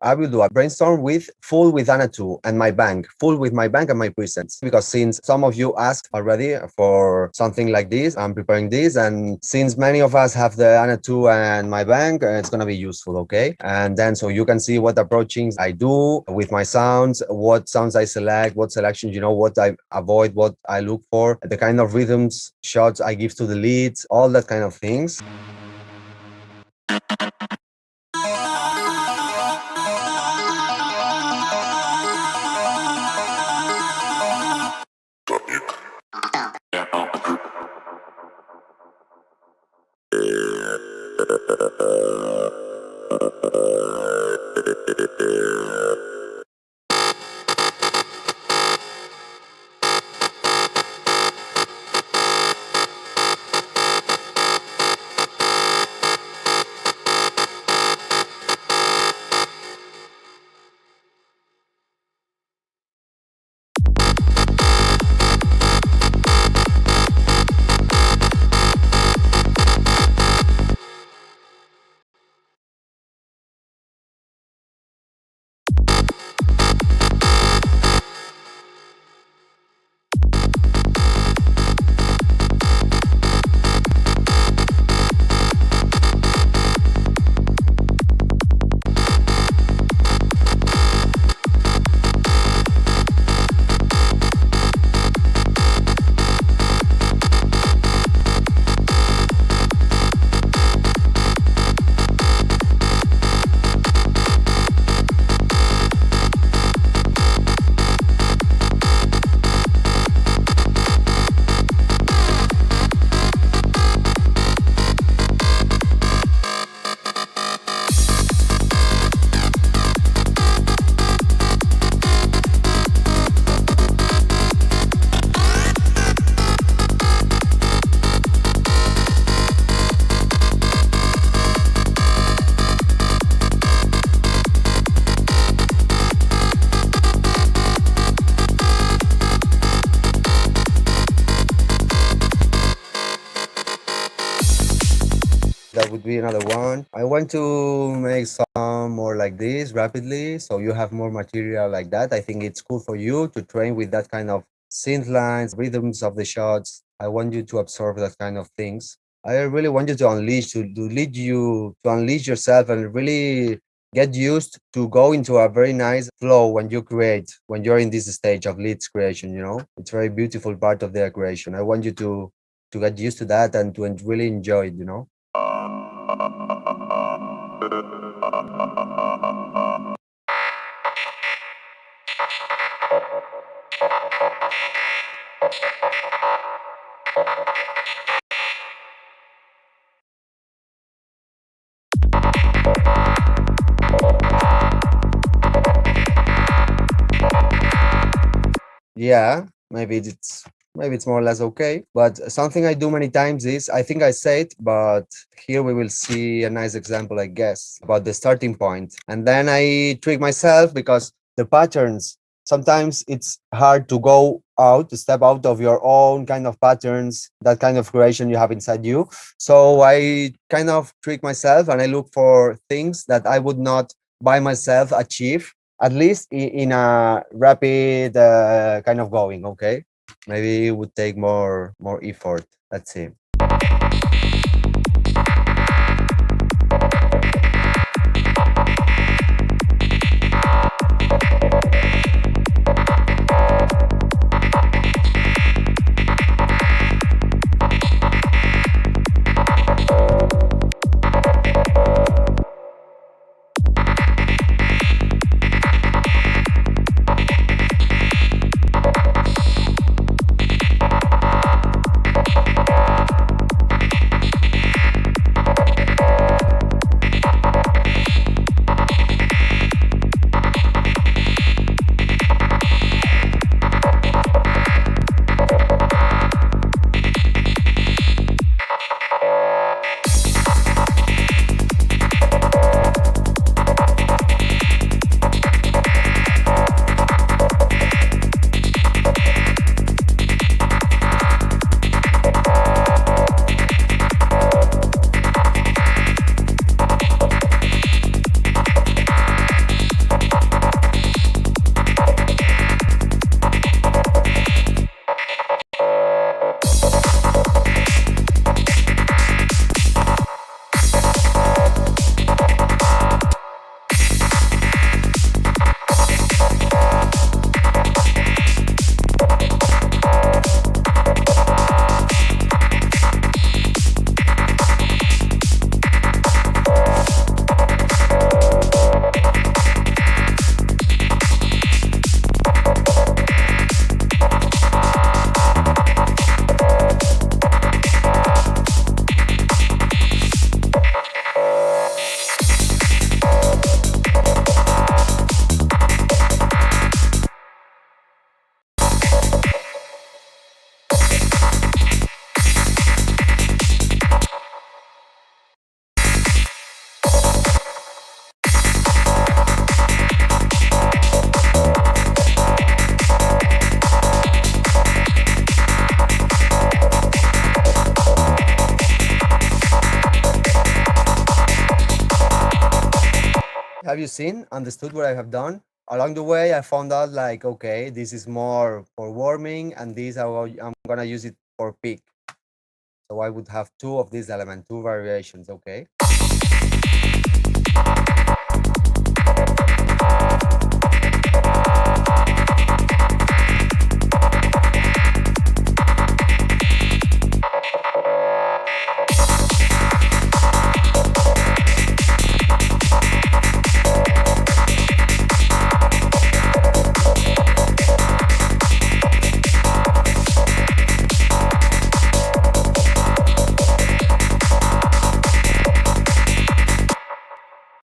I will do a brainstorm with full with Ana 2 and my bank, full with my bank and my presets. Because since some of you asked already for something like this, I'm preparing this. And since many of us have the Ana 2 and my bank, it's going to be useful, okay? And then so you can see what approachings I do with my sounds, what sounds I select, what selections, what I avoid, what I look for, the kind of rhythms, shots I give to the leads, all that kind of things. That would be another one. I want to make some more like this rapidly, so you have more material like that. I think it's cool for you to train with that kind of synth lines, rhythms of the shots. I want you to absorb that kind of things. I really want you to unleash, to lead you, to unleash yourself and really get used to go into a very nice flow when you create, when you're in this stage of leads creation. It's a very beautiful part of their creation. I want you to get used to that and to really enjoy it. Yeah, maybe it's more or less okay. But something I do many times is, I think I say it, but here we will see a nice example, I guess, about the starting point. And then I trick myself because the patterns, sometimes it's hard to go out, to step out of your own kind of patterns, that kind of creation you have inside you. So I kind of trick myself and I look for things that I would not by myself achieve, at least in a rapid kind of going. Okay, maybe it would take more effort. Let's see. Have you seen, understood what I have done? Along the way, I found out like, okay, this is more for warming and this I'm gonna use it for peak. So I would have two of these elements, two variations, okay?